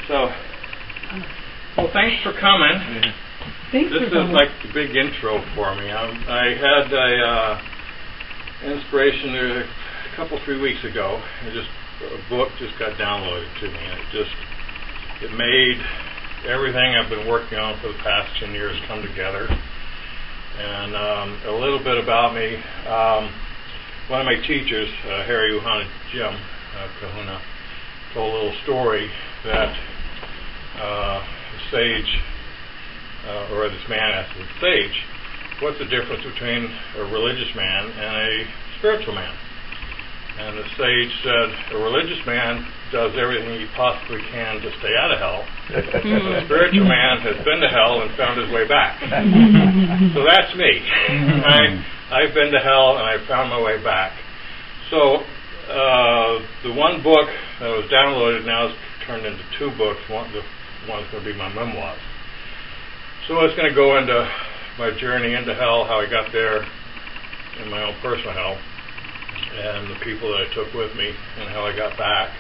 So, well, thanks for coming. Thanks This for is coming. like the big intro for me. I had a inspiration a couple, 3 weeks ago. A book just got downloaded to me, and it made everything I've been working on for the past 10 years come together. And a little bit about me. One of my teachers, Harry Uhana Jim Kahuna, told a little story that the sage, or this man asked the sage, what's the difference between a religious man and a spiritual man? And the sage said, a religious man does everything he possibly can to stay out of hell. A spiritual man has been to hell and found his way back. So that's me. I've been to hell and I've found my way back. So the one book that was downloaded now is turned into two books. One's going to be my memoirs. So it's going to go into my journey into hell, how I got there in my own personal hell, and the people that I took with me, and how I got back.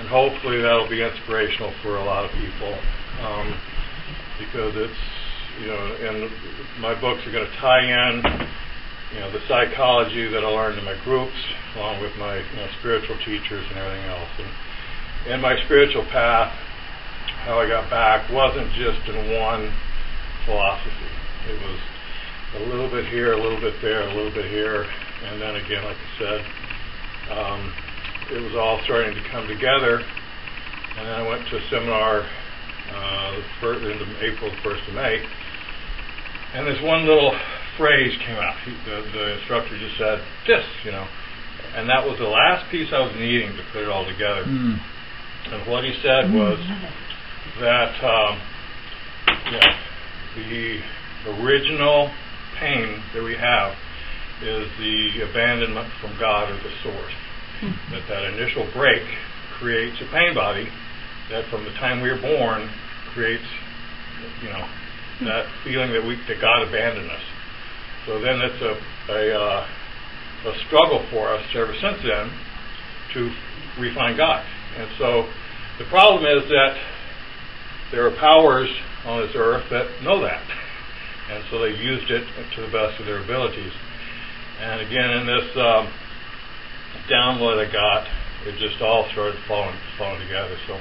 And hopefully that'll be inspirational for a lot of people, because it's, and my books are going to tie in, the psychology that I learned in my groups, along with my spiritual teachers and everything else. And in my spiritual path, how I got back wasn't just in one philosophy. It was a little bit here, a little bit there, a little bit here, and then again, like I said, it was all starting to come together. And then I went to a seminar in April, 1st of May, and this one little phrase came out. The instructor just said, this, and that was the last piece I was needing to put it all together. And what he said was that the original pain that we have is the abandonment from God or the source. That initial break creates a pain body that from the time we are born creates, that feeling that God abandoned us. So then it's a struggle for us ever since then to refine God. And so the problem is that there are powers on this earth that know that. And so they've used it to the best of their abilities. And again, in this download I got, it just all started falling together. So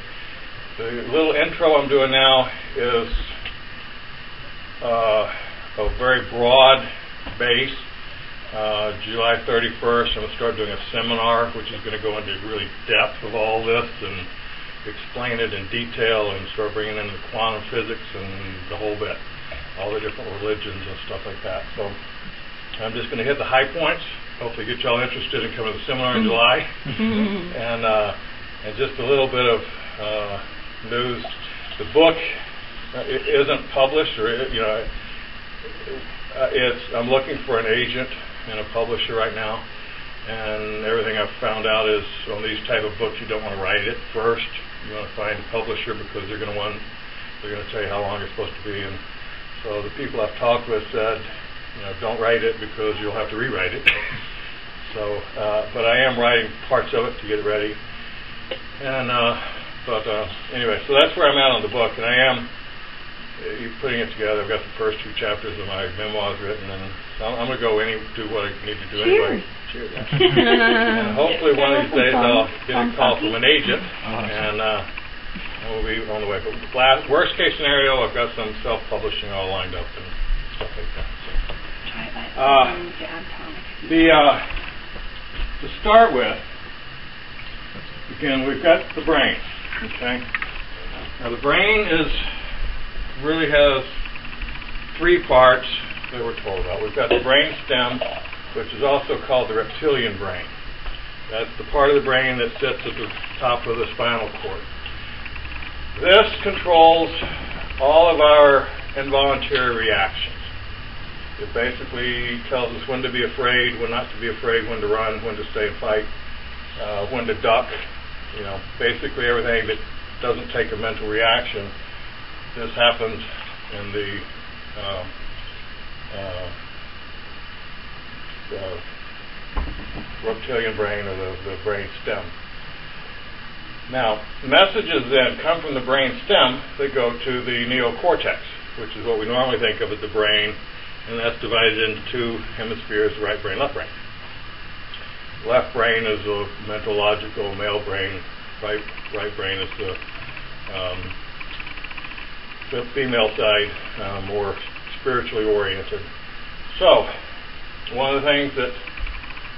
the little intro I'm doing now is a very broad base. July 31st, I'm going to start doing a seminar, which is going to go into really depth of all this and explain it in detail and start bringing in the quantum physics and the whole bit, all the different religions and stuff like that. So I'm just going to hit the high points, hopefully get y'all interested in coming to the seminar in July. And just a little bit of news. The book it isn't published, or I'm looking for an agent and a publisher right now. And everything I've found out is on these type of books, you don't want to write it first. You want to find a publisher because they're going to tell you how long it's supposed to be. And so the people I've talked with said, don't write it because you'll have to rewrite it. So, but I am writing parts of it to get it ready. And anyway, so that's where I'm at on the book, and I am putting it together. I've got the first 2 chapters of my memoirs written, and so I'm going to go do what I need to do anyway. Cheers. And hopefully one of these days I'll get a call from an agent, and we'll be on the way. But worst case scenario, I've got some self-publishing all lined up and stuff like that. To start with, again, we've got the brain. Okay. Now the brain really has 3 parts that we're told about. We've got the brain stem, which is also called the reptilian brain. That's the part of the brain that sits at the top of the spinal cord. This controls all of our involuntary reactions. It basically tells us when to be afraid, when not to be afraid, when to run, when to stay and fight, when to duck. Basically everything that doesn't take a mental reaction. This happens in the reptilian brain, or the brain stem. Now, messages then come from the brain stem that go to the neocortex, which is what we normally think of as the brain, and that's divided into two hemispheres, right brain, left brain. Left brain is a mental, logical, male brain. Right brain is the female side, more spiritually oriented. So, one of the things that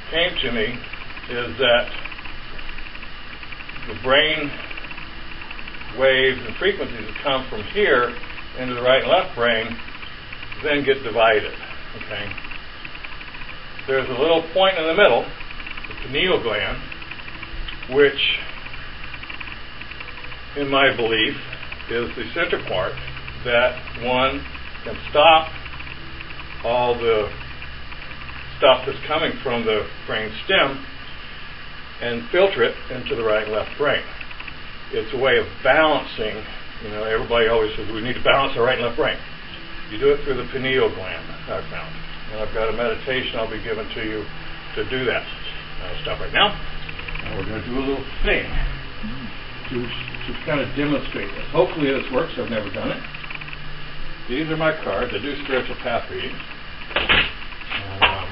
came to me is that the brain waves and frequencies that come from here into the right and left brain then get divided. Okay? There's a little point in the middle, the pineal gland, which, in my belief, is the center part that one can stop all the stuff that's coming from the brain stem and filter it into the right and left brain. It's a way of balancing. Everybody always says we need to balance our right and left brain. You do it through the pineal gland, I've found. And I've got a meditation I'll be giving to you to do that. I'll stop right now. And we're going to do a little thing to kind of demonstrate this. Hopefully this works. I've never done it. These are my cards. I do spiritual path readings. And,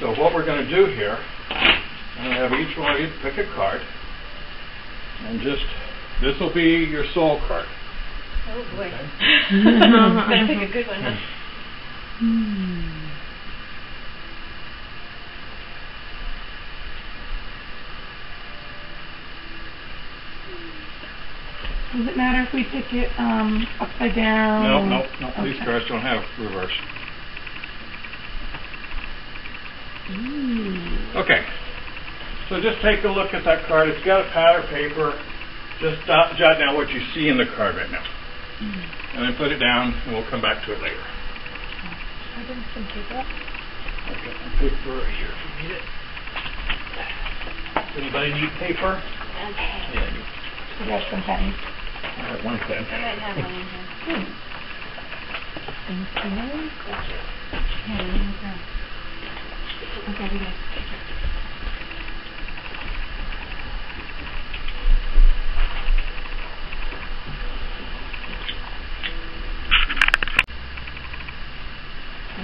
so what we're going to do here, I'm going to have each one of you pick a card, and this will be your soul card. Oh boy. Okay? Better pick a good one, huh? Does it matter if we pick it upside down? No. Okay. These cards don't have reverse. Okay. So just take a look at that card. It's got a pad or paper. Just jot down what you see in the card right now. And then put it down, and we'll come back to it later. I didn't some paper. I've got some paper here if you need it. Anybody need paper? Okay. Yeah. We got some pens. I have one pen. I might have one in here. Thank you. Yeah, let me grab. Okay, we got paper.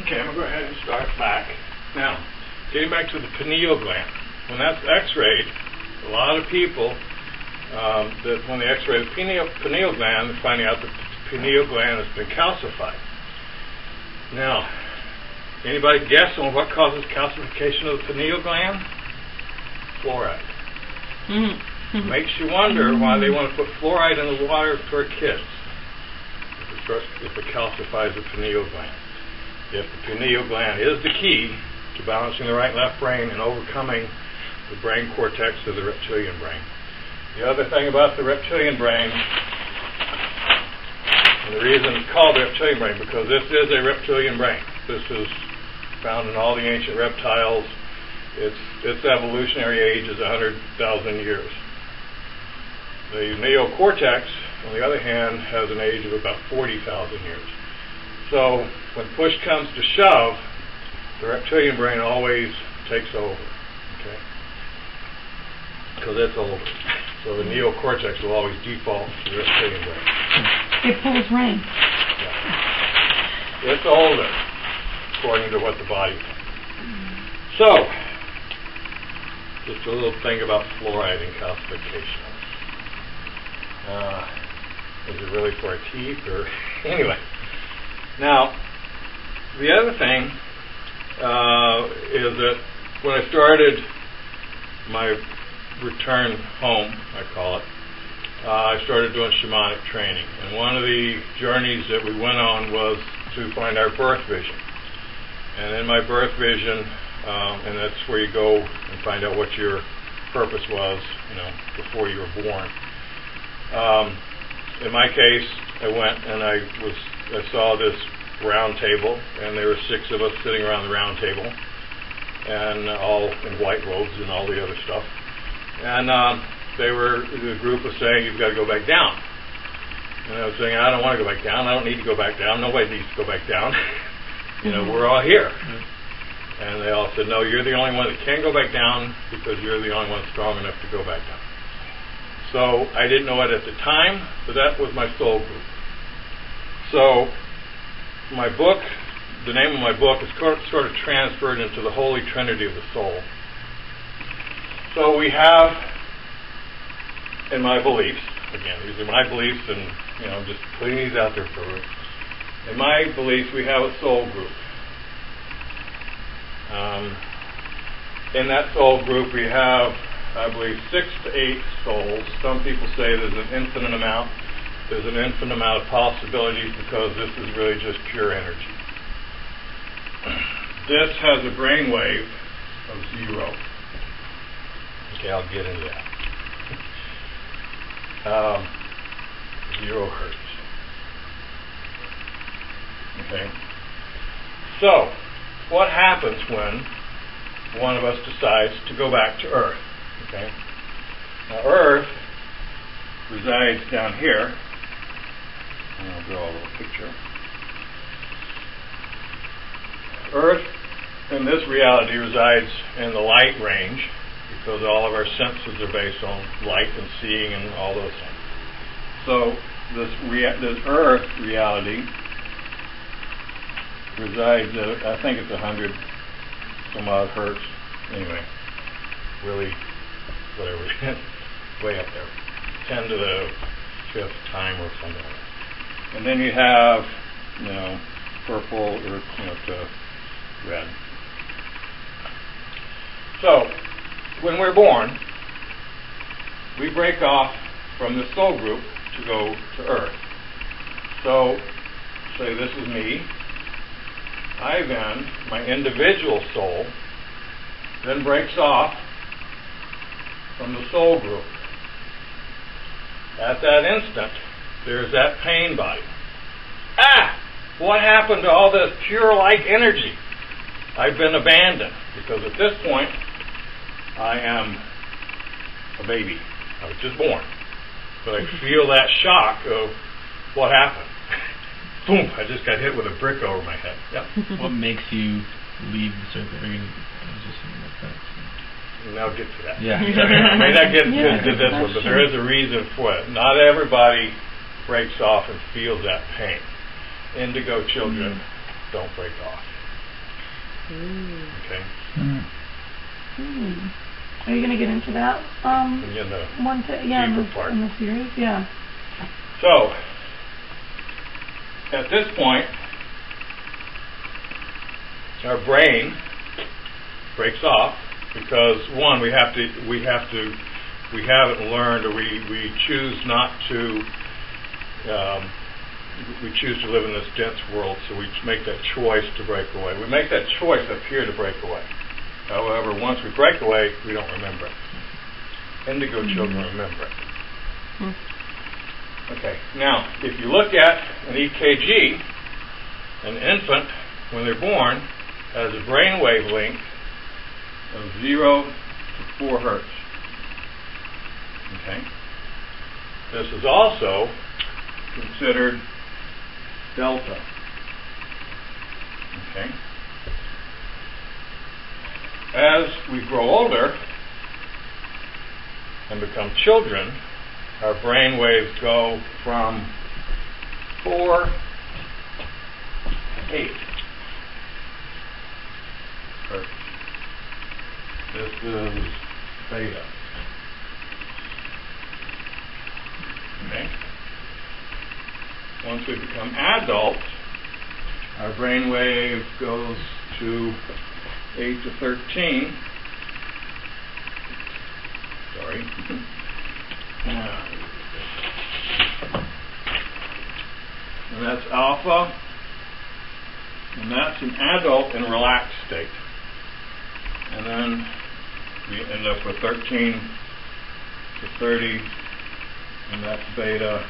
Okay, I'm going to go ahead and start back. Now, getting back to the pineal gland. When that's x-rayed, a lot of people, that when they x-ray the pineal gland, they're finding out that the pineal gland has been calcified. Now, anybody guess on what causes calcification of the pineal gland? Fluoride. Makes you wonder why they want to put fluoride in the water for kids if it calcifies the pineal gland. If the pineal gland is the key to balancing the right and left brain and overcoming the brain cortex of the reptilian brain. The other thing about the reptilian brain, and the reason it's called the reptilian brain, because this is a reptilian brain. This is found in all the ancient reptiles. Its evolutionary age is 100,000 years. The neocortex, on the other hand, has an age of about 40,000 years. So when push comes to shove, the reptilian brain always takes over, okay? Because it's older. So the neocortex will always default to the reptilian brain. It pulls rain. Yeah. It's older, according to what the body thinks. So, just a little thing about fluoride and calcification. Is it really for our teeth or anyway? Now, the other thing is that when I started my return home, I call it, I started doing shamanic training. And one of the journeys that we went on was to find our birth vision. And in my birth vision, and that's where you go and find out what your purpose was, before you were born. In my case, I went and I saw this round table, and there were 6 of us sitting around the round table, and all in white robes and all the other stuff. And the group was saying, you've got to go back down. And I was saying, I don't want to go back down. I don't need to go back down. Nobody needs to go back down. We're all here. And they all said, no, you're the only one that can go back down because you're the only one strong enough to go back down. So I didn't know it at the time, but that was my soul group. So my book, the name of my book is sort of transferred into the Holy Trinity of the soul. So we have, in my beliefs, again, these are my beliefs, and I'm just putting these out there for you. In my beliefs, we have a soul group. In that soul group, we have, I believe, 6 to 8 souls. Some people say there's an infinite amount. There's an infinite amount of possibilities because this is really just pure energy. This has a brainwave of 0. Okay, I'll get into that. 0 hertz. Okay. So, what happens when one of us decides to go back to Earth? Okay. Now, Earth resides down here. And I'll draw a little picture. Earth, in this reality, resides in the light range because all of our senses are based on light and seeing and all those things. So this Earth reality resides at, I think it's 100 some odd hertz. Anyway, really, whatever, way up there, 10 to the 5th time or something like that. And then you have, purple or to red. So, when we're born, we break off from the soul group to go to Earth. So, say this is me. I then, my individual soul, then breaks off from the soul group. At that instant, there's that pain body. What happened to all this pure light energy? I've been abandoned because at this point, I am a baby. I was just born. But I feel that shock of what happened. Boom, I just got hit with a brick over my head. Yep. What makes you leave the circuit? I was just thinking about that. And I'll get to that. Yeah. I may not get to this one, but there is a reason for it. Not everybody breaks off and feels that pain. Indigo children don't break off. Okay? Are you going to get into that? In the deeper part. In the series? Yeah. So, at this point, our brain breaks off because one, we haven't learned, or we choose not to. We choose to live in this dense world, so we make that choice to break away. We make that choice up here to break away. However, once we break away, we don't remember it. Indigo children remember it. Okay, now, if you look at an EKG, an infant, when they're born, has a brain wavelength of 0 to 4 hertz. Okay? This is also considered delta. Okay? As we grow older and become children, our brain waves go from 4 to 8 hertz. This is theta. Okay? Once we become adults, our brain wave goes to 8 to 13. Sorry. And that's alpha. And that's an adult in a relaxed state. And then we end up with 13 to 30. And that's beta.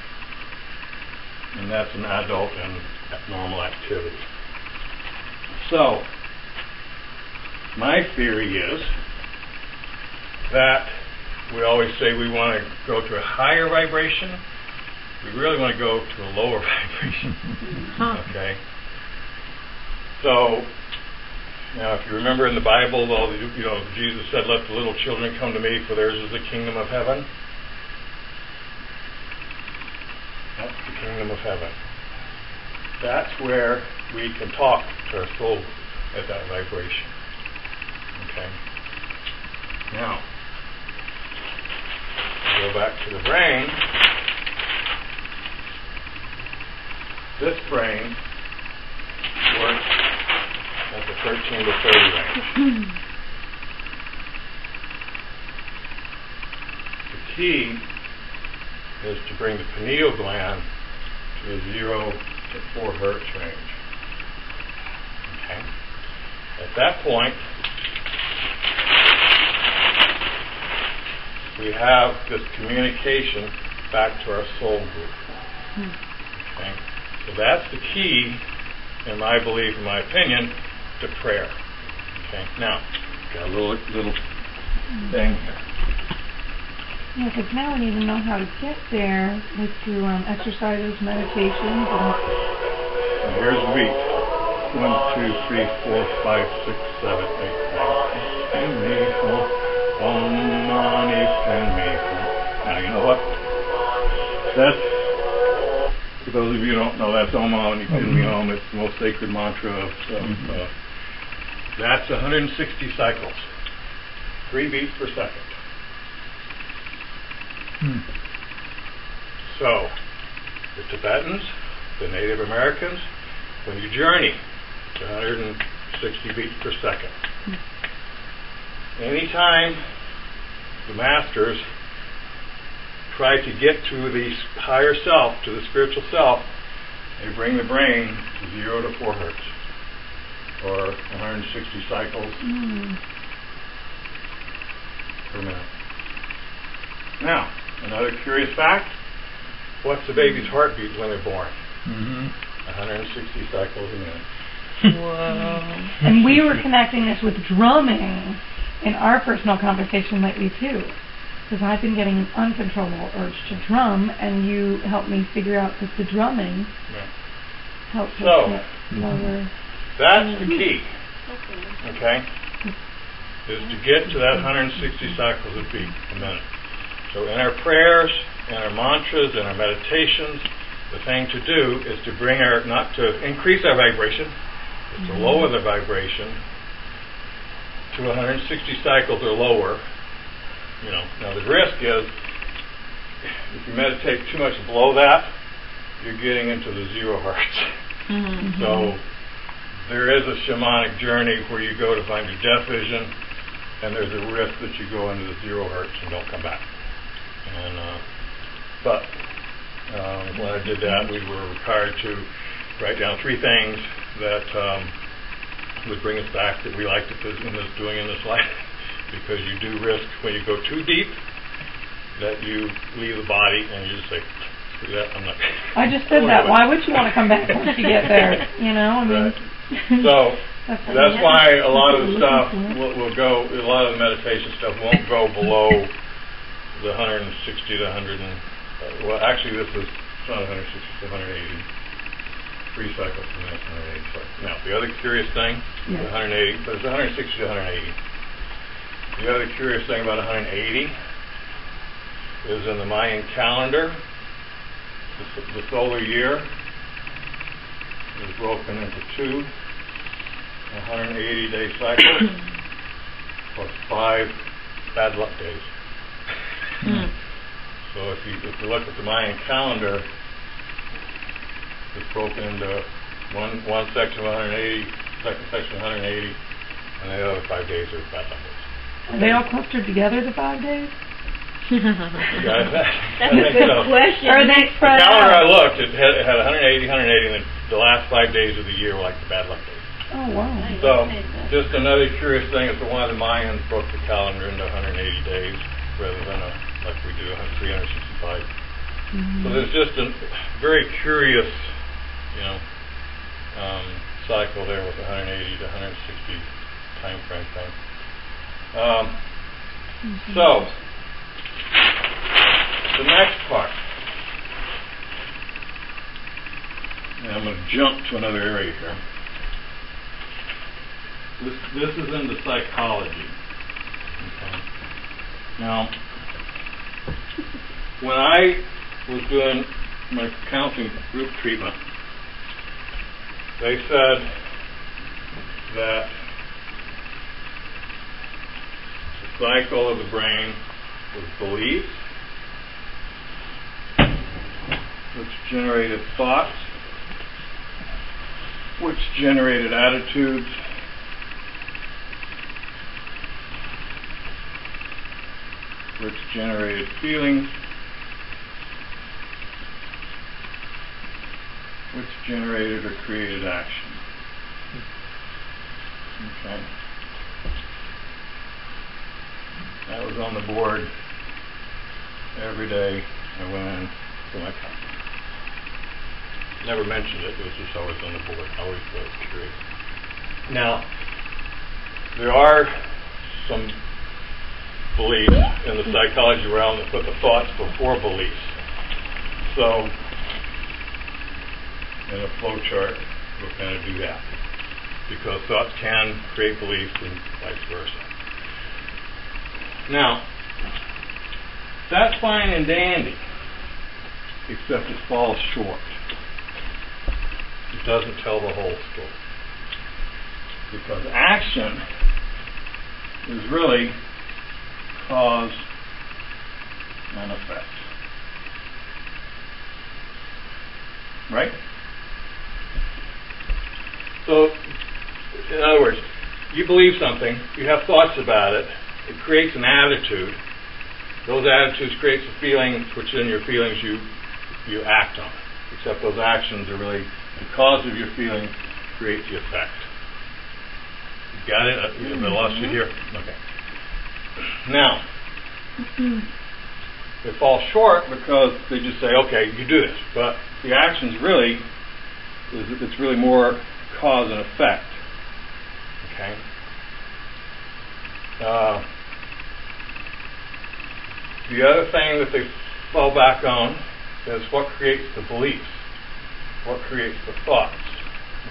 And that's an adult in normal activity. So, my theory is that we always say we want to go to a higher vibration. We really want to go to a lower vibration. Okay? So, now if you remember in the Bible, Jesus said, "Let the little children come to me, for theirs is the kingdom of heaven." the kingdom of heaven. That's where we can talk to our soul at that vibration. Okay? Now, go back to the brain. This brain works at the 13 to 30 range. The key is to bring the pineal gland to the 0 to 4 hertz range. Okay? At that point, we have this communication back to our soul group. Okay? So that's the key, in my belief, in my opinion, to prayer. Okay? Now, got a little thing here. Yeah, because now we need to know how to get there, like through exercises, meditations, And here's the beat. 1, 2, 3, 4, 5, 6, 7, 8, 9, 10, 4. Om Mani Padme Hum. Now you know what? That's, for those of you who don't know, that's Om Mani Padme Hum. It's the most sacred mantra of that's 160 cycles. 3 beats per second. So, the Tibetans, the Native Americans, when you journey to 160 beats per second, anytime the masters try to get to the higher self, to the spiritual self, they bring the brain to 0 to 4 hertz, or 160 cycles per minute. Now, another curious fact, what's the baby's heartbeat when they're born? 160 cycles a minute. Whoa. And we were connecting this with drumming in our personal conversation lately too. Because I've been getting an uncontrollable urge to drum, and you helped me figure out that the drumming helps us get lower. That's the key. Okay? Is to get to that 160 cycles a beat a minute. So in our prayers, in our mantras, in our meditations, the thing to do is to bring our, not to increase our vibration, is to lower the vibration to 160 cycles or lower. You know, now the risk is, if you meditate too much below that, you're getting into the 0 hertz. So there is a shamanic journey where you go to find your death vision, and there's a risk that you go into the 0 hertz and don't come back. And but when I did that, we were required to write down 3 things that would bring us back that we liked doing in this life, because you do risk when you go too deep that you leave the body and you just say, screw that, I'm not. I just said that. Why would you want to come back once you get there? You know, I mean. Right. So that's why a lot of the stuff will go. A lot of the meditation stuff won't go below the 160 to 100. Well, actually, this is not 160 to 180. 3 cycles from that's 180. So now the other curious thing, 180, but it's 160 to 180. The other curious thing about 180 is in the Mayan calendar, the solar year is broken into 2 180-day cycles plus 5 bad luck days. So if you look at the Mayan calendar, it's broken into one section of 180, second section of 180, and the other 5 days are bad luck days. Are they all clustered together, the 5 days? That's a good question. Or are they spread the calendar out? I looked, it had 180, 180, and then the last 5 days of the year were like the bad luck days. Oh, wow. So, just another curious thing is that one of the Mayans broke the calendar into 180 days rather than like we do 365. So there's just a very curious, cycle there with 180 to 160 time frame thing. So, the next part. And I'm going to jump to another area here. This is into psychology. Okay. Now, when I was doing my counseling group treatment, they said that the cycle of the brain was beliefs, which generated thoughts, which generated attitudes, which generated feelings, which generated or created action. Okay. I was on the board every day I went in for my company. Never mentioned it, it was just always on the board. Always was curious. Now, there are some beliefs in the psychology realm that put the thoughts before beliefs. So, in a flow chart, we're going to do that. Because thoughts can create beliefs and vice versa. Now, that's fine and dandy, except it falls short. It doesn't tell the whole story. Because action is really cause and effect. Right? So, in other words, you believe something, you have thoughts about it, it creates an attitude. Those attitudes create the feelings, which in your feelings you act on. Except those actions are really the cause of your feeling creates the effect. You got it? I lost you here? Okay. Now, they fall short because they just say, okay, you do this. But the action's really, it's really more cause and effect. Okay? The other thing that they fall back on is what creates the beliefs, what creates the thoughts.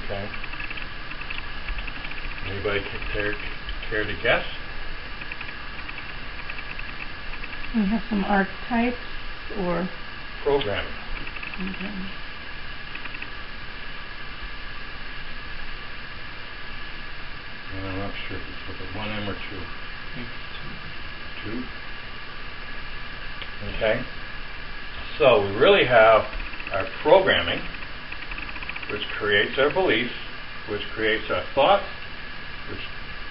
Okay? Anybody care to guess? We have some archetypes or programming. Okay. And I'm not sure if it's with a 1M or 2. 2? Okay. So we really have our programming, which creates our beliefs, which creates our thoughts, which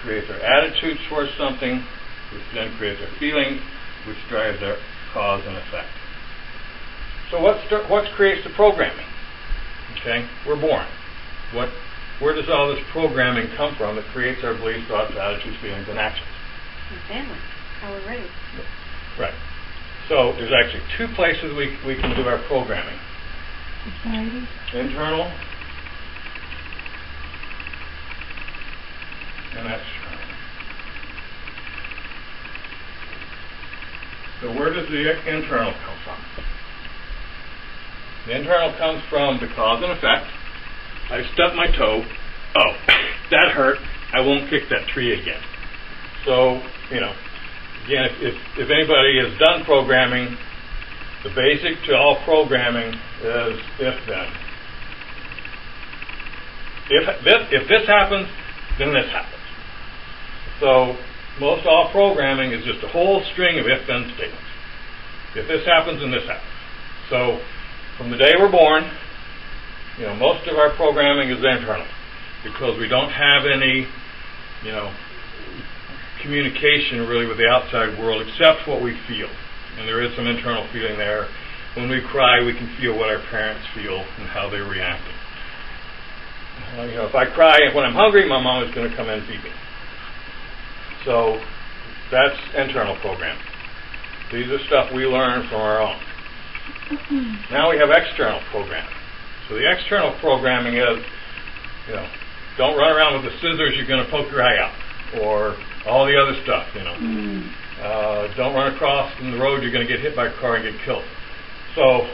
creates our attitudes towards something, which then creates our feelings, which drives our cause and effect. So what creates the programming? Okay, we're born. Where does all this programming come from that creates our beliefs, thoughts, attitudes, feelings, and actions? The family, how we're raised. Right. So there's actually two places we can do our programming. Society. Internal and external. So where does the internal come from? The internal comes from the cause and effect. I stubbed my toe. Oh, that hurt. I won't kick that tree again. So, again, if anybody has done programming, the basic to all programming is if-then. If this happens, then this happens. So most all programming is just a whole string of if-then statements. If this happens, then this happens. So from the day we're born, most of our programming is internal because we don't have any, communication really with the outside world except what we feel. And there is some internal feeling there. When we cry, we can feel what our parents feel and how they're reacting. If I cry when I'm hungry, my mom is going to come in and feed me. So that's internal programming. These are stuff we learn from our own. Now we have external programming. So the external programming is, don't run around with the scissors, you're going to poke your eye out. Or all the other stuff, don't run across in the road, you're going to get hit by a car and get killed. So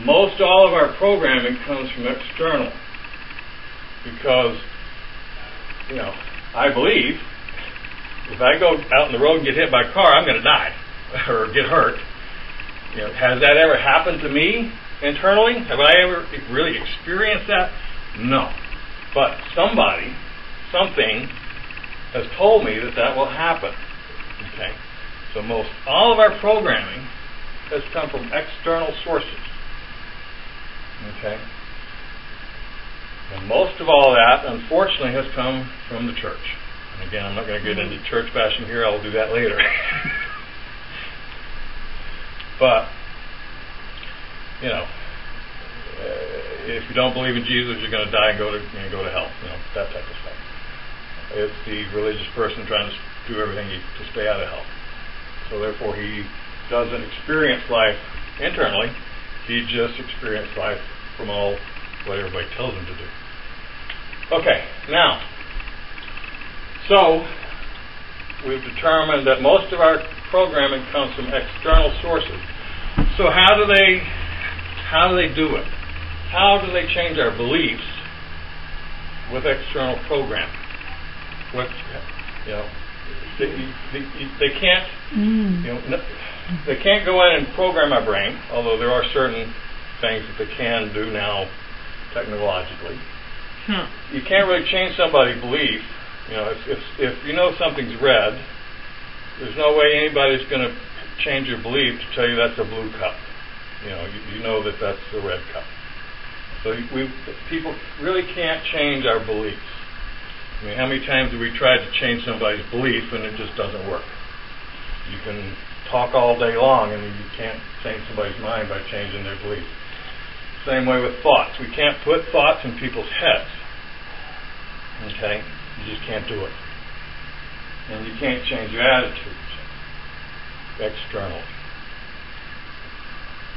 most all of our programming comes from external. Because, I believe if I go out in the road and get hit by a car, I'm going to die or get hurt. has that ever happened to me internally? Have I ever really experienced that? No. But somebody, something, has told me that will happen. Okay? So most all of our programming has come from external sources. Okay? And most of all that, unfortunately, has come from the church. And again, I'm not going to get into church bashing here. I'll do that later. But, if you don't believe in Jesus, you're going to die and go to hell. That type of stuff. It's the religious person trying to do everything to stay out of hell. So therefore, he doesn't experience life internally. He just experiences life from all what everybody tells him to do. Okay, now, so we've determined that most of our programming comes from external sources. So how do they do it? How do they change our beliefs with external programming? They can't. They can't go in and program our brain, although there are certain things that they can do now technologically. You can't really change somebody's belief. If you know something's red, there's no way anybody's going to change your belief to tell you that's a blue cup. You know that that's a red cup. So people really can't change our beliefs. I mean, how many times have we tried to change somebody's belief and it just doesn't work? You can talk all day long and you can't change somebody's mind by changing their belief. Same way with thoughts. We can't put thoughts in people's heads. Okay? You just can't do it. And you can't change your attitudes externally.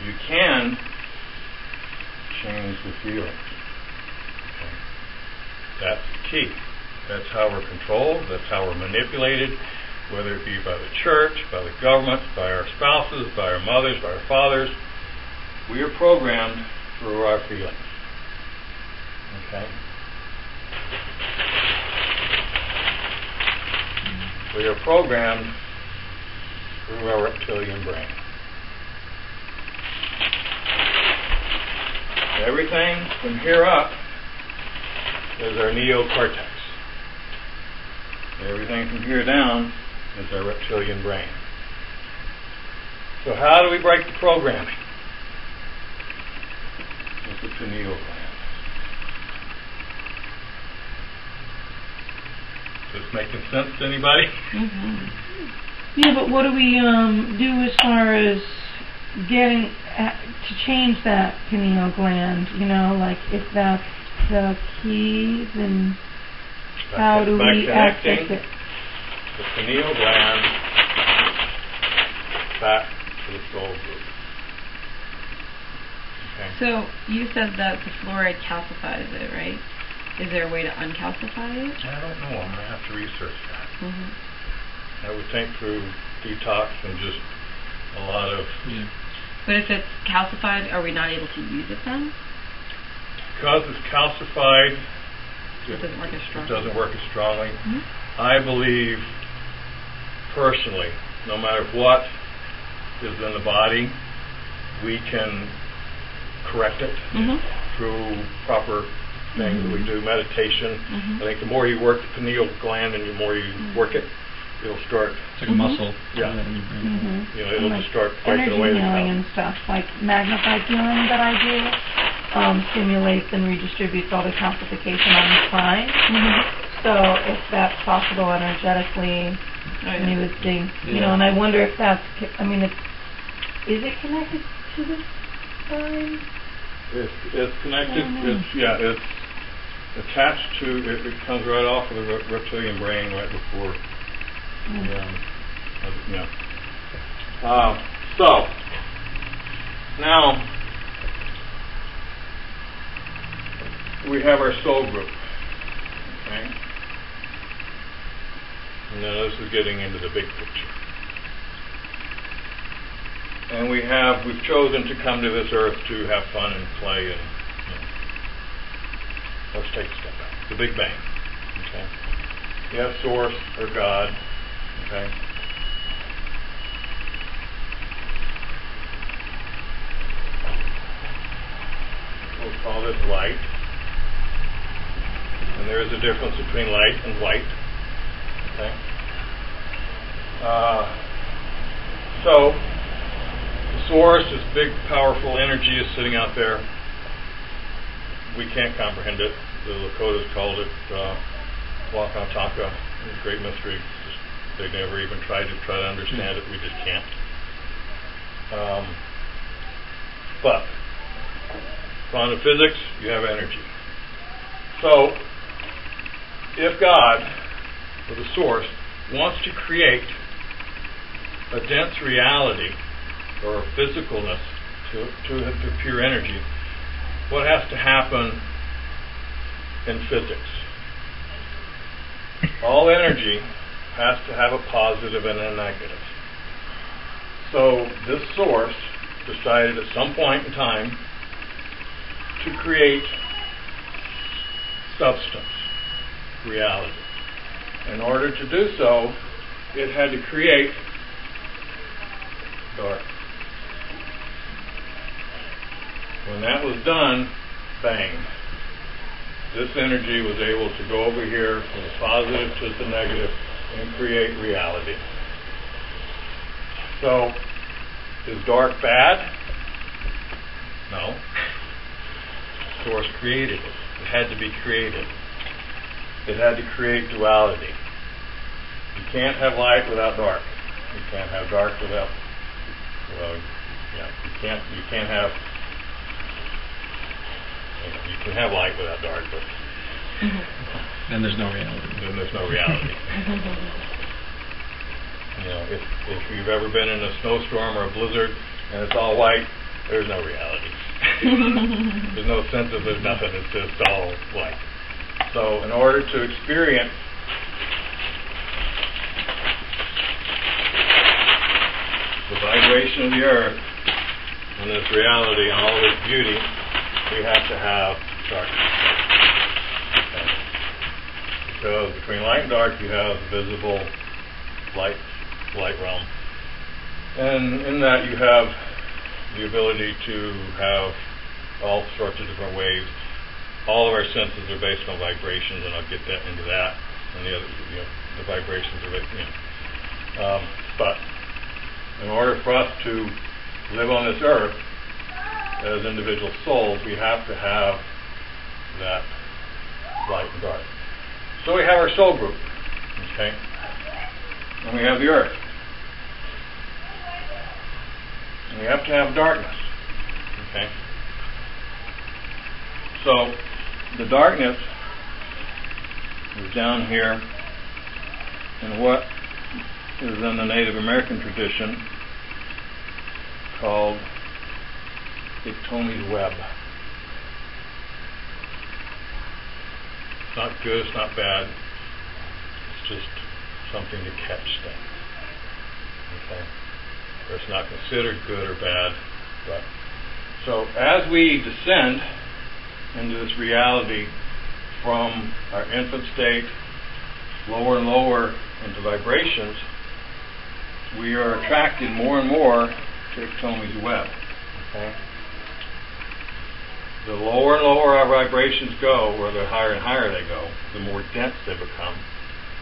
You can change the feelings. Okay? That's the key. That's how we're controlled. That's how we're manipulated, whether it be by the church, by the government, by our spouses, by our mothers, by our fathers. We are programmed through our feelings. Okay? We are programmed through our reptilian brain. Everything from here up is our neocortex. Everything from here down is our reptilian brain. So how do we break the programming? It's the pineal gland. Is this making sense to anybody? Yeah, but what do we do as far as getting to change that pineal gland? Like if that's the key, then how do we access it? The pineal gland back to the soul group. Okay. So you said that the fluoride calcifies it, right? Is there a way to uncalcify it? I don't know. I'm going to have to research that. I would think through detox and just a lot of... But if it's calcified, are we not able to use it then? Because it's calcified, It doesn't work as strongly. It doesn't work as strongly. I believe, personally, no matter what is in the body, we can correct it through proper things that we do, meditation. I think the more you work the pineal gland and the more you work it, it'll start... It's like a muscle. Yeah. It'll just start breaking energy away the healing and stuff, like magnified healing that I do, stimulates and redistributes all the calcification on the spine. So if that's possible energetically, you would see. And I wonder if that's, is it connected to the spine? It's connected. It's attached to. It comes right off of the reptilian brain right before. So now we have our soul group. Okay. Now this is getting into the big picture. And we've chosen to come to this earth to have fun and play and let's take a step back. The Big Bang. Okay. You have Source or God. Okay. with light. And there is a difference between light and white. Okay? So, the source, this big, powerful energy is sitting out there. We can't comprehend it. The Lakotas called it Wakataka, a great mystery. They never even tried to understand it. We just can't. But quantum physics, you have energy. So, if God, or the source, wants to create a dense reality or physicalness to pure energy, what has to happen in physics? All energy has to have a positive and a negative. So this source decided at some point in time to create substance, reality. In order to do so, it had to create dark. When that was done, bang. This energy was able to go over here from the positive to the negative and create reality. So, is dark bad? No. The source created it. It had to be created. It had to create duality. You can't have light without dark. You can't have dark without, you can't have, you can have light without dark, but then there's no reality. Then there's no reality. If you've ever been in a snowstorm or a blizzard and it's all white, there's no reality. There's no sense of there's nothing, it's just all white. So in order to experience the vibration of the earth and this reality and all of its beauty, we have to have darkness. Okay. Because between light and dark you have visible light realm. And in that you have the ability to have all sorts of different waves. All of our senses are based on vibrations, and I'll get into that. And the other, the vibrations are, but in order for us to live on this earth as individual souls, we have to have that light and dark. So we have our soul group, okay, and we have the earth, and we have to have darkness, okay. So the darkness is down here in what is in the Native American tradition called Iktomi's web. It's not good, it's not bad, it's just something to catch things. Okay? Or it's not considered good or bad, but so as we descend into this reality from our infant state, lower and lower into vibrations, we are attracted more and more to Iktomi's web. Okay? The lower and lower our vibrations go, or the higher and higher they go, the more dense they become,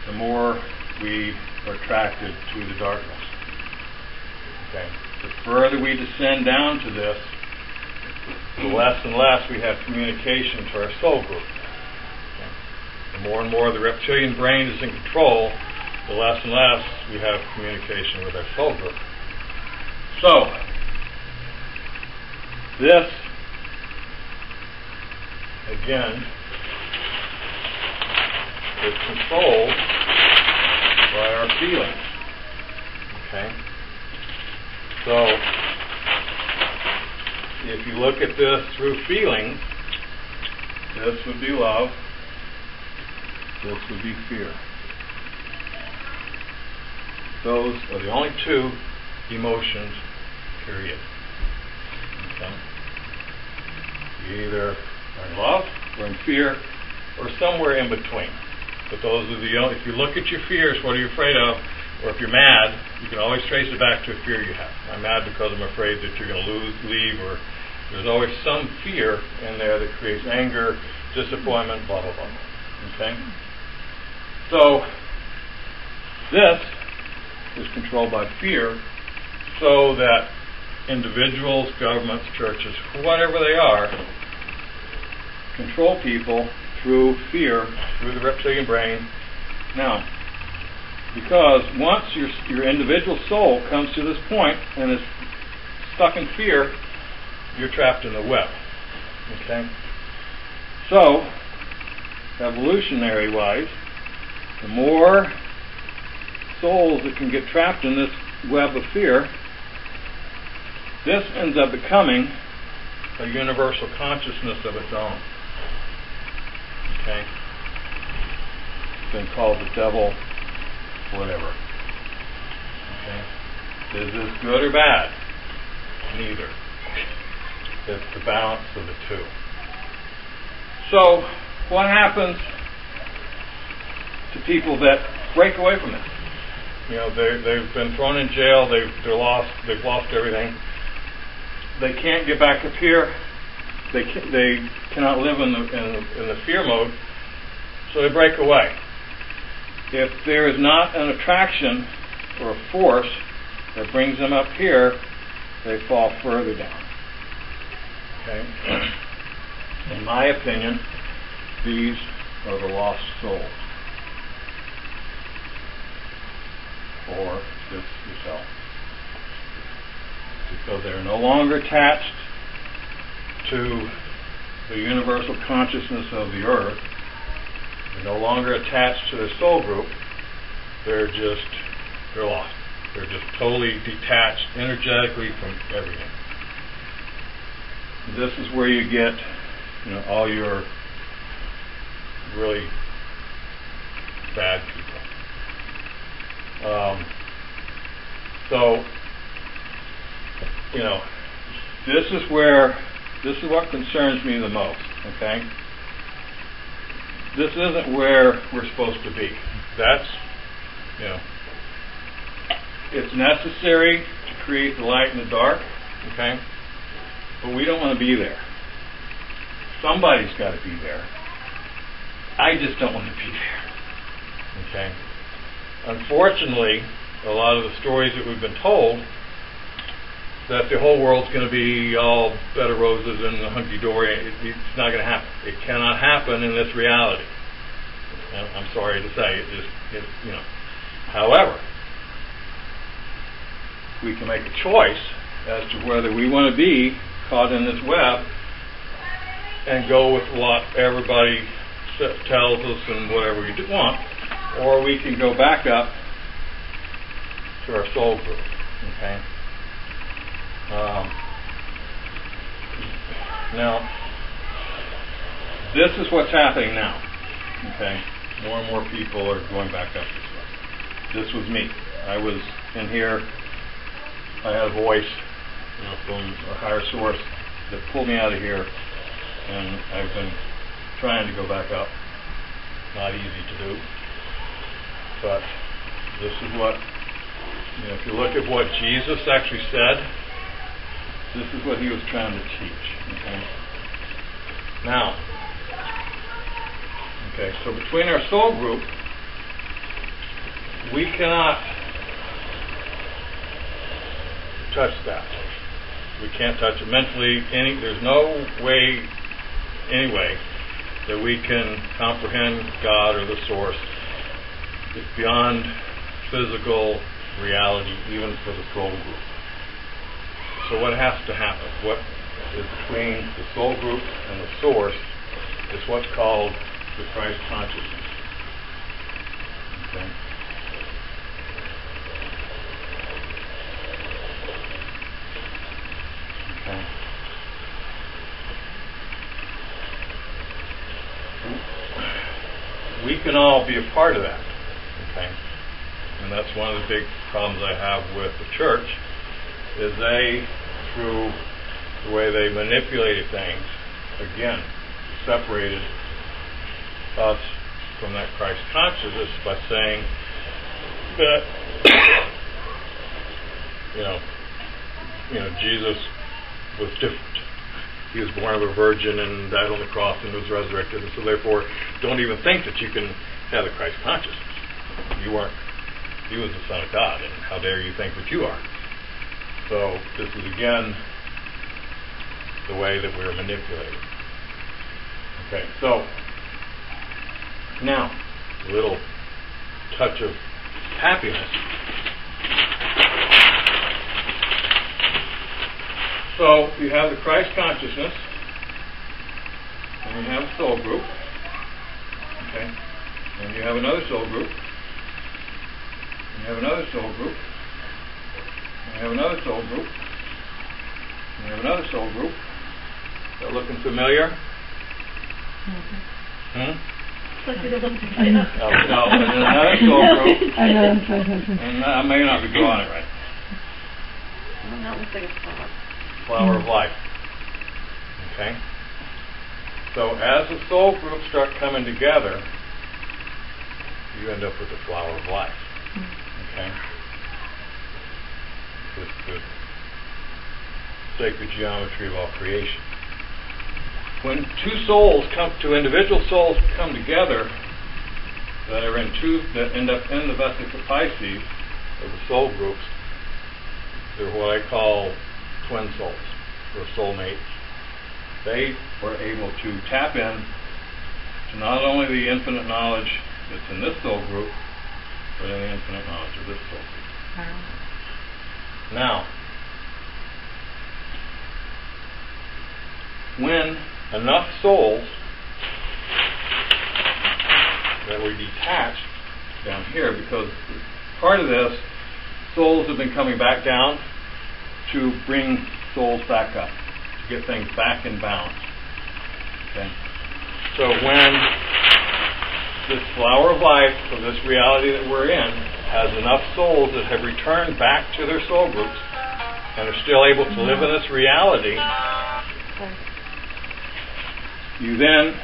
the more we are attracted to the darkness. Okay? The further we descend down to this, the less and less we have communication to our soul group. Okay? The more and more the reptilian brain is in control, the less and less we have communication with our soul group. So, this, again, is controlled by our feelings. Okay? So, if you look at this through feelings, this would be love, this would be fear. Those are the only two emotions, period. Okay? You either are in love, or in fear, or somewhere in between. But those are the only, if you look at your fears, what are you afraid of? Or if you're mad, you can always trace it back to a fear you have. I'm mad because I'm afraid that you're going to leave, or There's always some fear in there that creates anger, disappointment, blah, blah, blah. Okay? So, this is controlled by fear so that individuals, governments, churches, whatever they are, control people through fear, through the reptilian brain. Now, because once your individual soul comes to this point and is stuck in fear, you're trapped in the web. Okay? So, evolutionary-wise, the more souls that can get trapped in this web of fear, this ends up becoming a universal consciousness of its own. Okay? It's been called the devil, whatever. Okay? Is this good or bad? Neither. It's the balance of the two. So, what happens to people that break away from this? You know, they've been thrown in jail. They've lost everything. They can't get back up here. They cannot live in the fear mode, so they break away. If there is not an attraction or a force that brings them up here, they fall further down. Okay? In my opinion, these are the lost souls. Or this yourself. Because they're no longer attached to the universal consciousness of the earth. They're no longer attached to their soul group. They're lost. They're just totally detached energetically from everything. This is where you get, all your really bad people. So, this is what concerns me the most, okay? This isn't where we're supposed to be. That's, it's necessary to create the light and the dark, okay? But we don't want to be there. Somebody's got to be there. I just don't want to be there, okay? Unfortunately, a lot of the stories that we've been told that the whole world's going to be all bed of roses and hunky-dory, it's not going to happen. It cannot happen in this reality. I'm sorry to say, However, we can make a choice as to whether we want to be caught in this web and go with what everybody tells us and whatever we want, or we can go back up to our soul group. Okay? Now, this is what's happening now. Okay? More and more people are going back up this way. This was me. I was in here. I had a voice, from a higher source that pulled me out of here, and I've been trying to go back up. Not easy to do, but this is what, if you look at what Jesus actually said, this is what he was trying to teach. Okay? Now, so between our soul group, we cannot touch that. We can't touch it mentally. There's no way, anyway, that we can comprehend God or the source. It's beyond physical reality, even for the soul group. So what has to happen? What is between the soul group and the source is what's called the Christ consciousness. Okay? Okay. We can all be a part of that. Okay? And that's one of the big problems I have with the church, is they, through the way they manipulated things, again, separated us from that Christ consciousness by saying that Jesus was different. he was born of a virgin and died on the cross and was resurrected, and so therefore don't even think that you can have the Christ consciousness. You weren't. He was the Son of God, and how dare you think that you are? So this is again the way that we're manipulated. Okay, so now a little touch of happiness. So you have the Christ consciousness, and you have a soul group, okay, and you have another soul group, and you have another soul group, and you have another soul group, and you have another soul group. Is that looking familiar? Mm-hmm. No, and then another soul group, I know, that's right. and I may not be drawing it right. Well, that looks like a flower. Flower of life. Okay? So as the soul groups start coming together, you end up with the flower of life. Okay? With the sacred geometry of all creation. When two individual souls come together that are that end up in the vesica Pisces of the soul groups, they're what I call twin souls, or soulmates. They were able to tap in to not only the infinite knowledge that's in this soul group, but in the infinite knowledge of this soul group. Wow. Now, when enough souls that were detached down here, because part of this, souls have been coming back down to bring souls back up, to get things back in balance. Okay? So when this flower of life, of this reality that we're in, has enough souls that have returned back to their soul groups and are still able to live in this reality, you then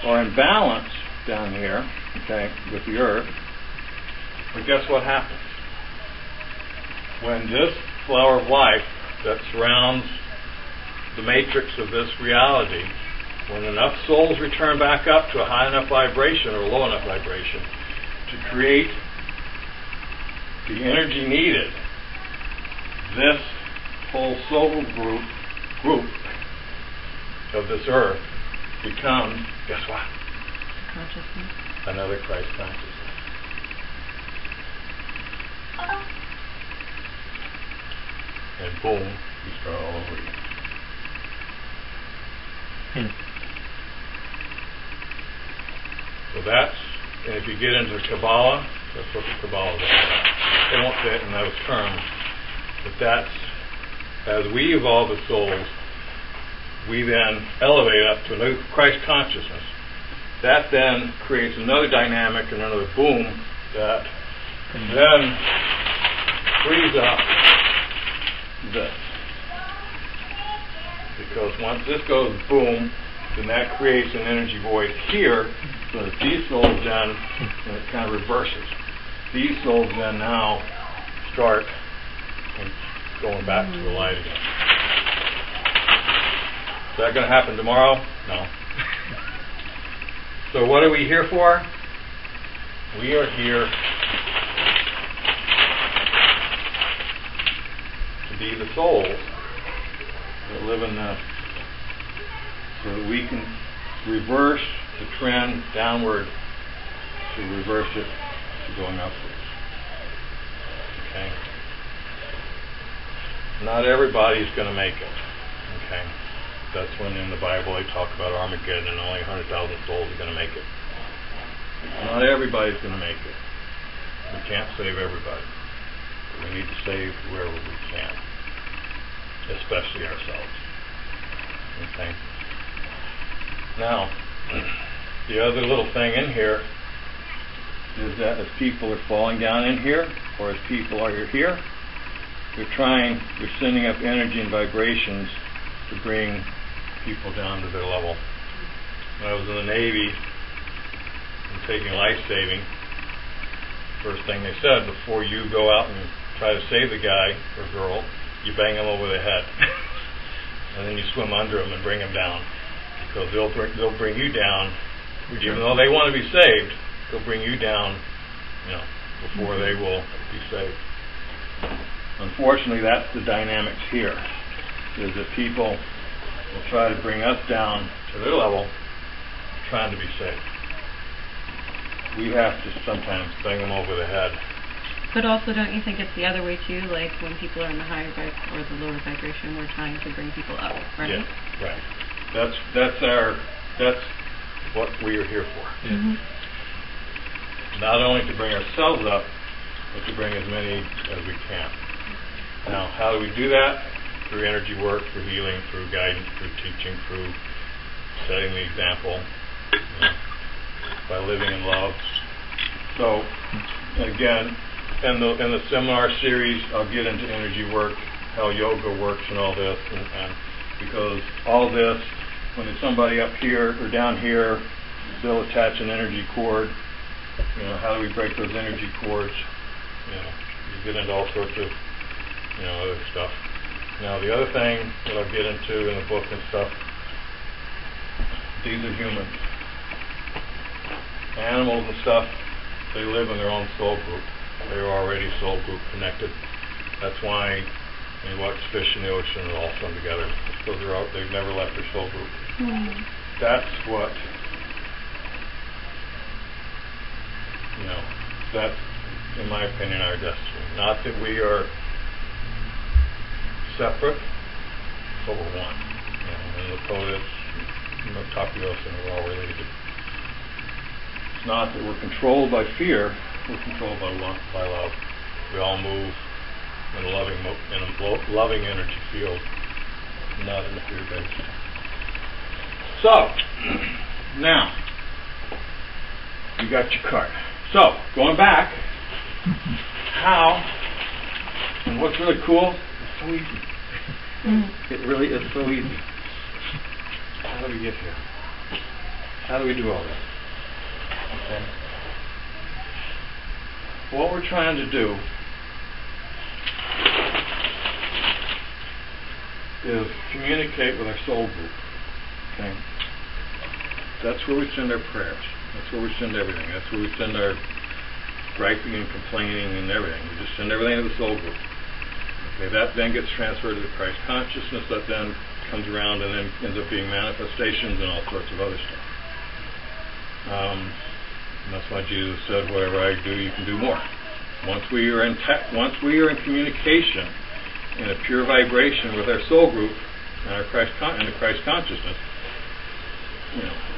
are in balance down here, okay, with the earth. But guess what happens? When this flower of life that surrounds the matrix of this reality, when enough souls return back up to a high enough vibration or low enough vibration to create the energy needed, this whole soul group of this earth becomes, guess what? Consciousness. Another Christ consciousness. And boom, you start all over again. So and if you get into Kabbalah, that's what the Kabbalah is all about. They won't say it in those terms, but that's, as we evolve as souls, we then elevate up to a new Christ consciousness. That then creates another dynamic and another boom that then frees up this. Because once this goes boom, then that creates an energy void here, so that these souls then, and it kind of reverses. These souls then now start going back to the light again. Is that going to happen tomorrow? No. So what are we here for? We are here to be the souls that live in this, so that we can reverse the trend downward to reverse it to going upwards. Okay? Not everybody's going to make it. Okay? That's when in the Bible they talk about Armageddon and only 100,000 souls are going to make it. Not everybody's going to make it. We can't save everybody. We need to save whoever we can, especially ourselves. Okay? Now, the other little thing in here is that as people are falling down in here, or as people are here, they're sending up energy and vibrations to bring people down to their level. When I was in the Navy and taking life-saving, first thing they said, before you go out and try to save the guy or girl, you bang them over the head. and then you swim under them and bring them down, because they'll bring you down, even though they want to be saved. They'll bring you down, before they will be saved. Unfortunately, that's the dynamics here, is that people will try to bring us down to their level, trying to be saved. We have to sometimes bang them over the head. But also, don't you think it's the other way too? Like when people are in the higher or the lower vibration, we're trying to bring people up, right? Yeah, right. That's what we are here for. Mm-hmm. Not only to bring ourselves up, but to bring as many as we can. Now, how do we do that? Through energy work, through healing, through guidance, through teaching, through setting the example, by living in love. So, again, in the seminar series, I'll get into energy work, how yoga works and all this, and because all this, when it's somebody up here or down here, they'll attach an energy cord. How do we break those energy cords? You get into all sorts of, other stuff. Now, the other thing that I'll get into in the book and stuff, these are humans. Animals and stuff, they live in their own soul group. They're already soul group connected. That's why when you watch fish in the ocean, they all swim together. Because they've never left their soul group. Mm-hmm. That's what, that's, in my opinion, our destiny. Not that we are separate, but we're one. In the Lakota, Tapiosa, and we're all related. It's not that we're controlled by fear, we're controlled by love. We all move in a loving energy field, not in a fear-based. So, now, you got your card. So, going back, how, and what's really cool, it's so easy. It really is so easy. How do we get here? How do we do all this? Okay. What we're trying to do is communicate with our soul group. Okay. That's where we send our prayers. That's where we send everything. That's where we send our griping and complaining and everything. We just send everything to the soul group. Okay, that then gets transferred to the Christ consciousness. That then comes around and then ends up being manifestations and all sorts of other stuff. And that's why Jesus said, "Whatever I do, you can do more." Once we are in communication in a pure vibration with our soul group and our and the Christ consciousness,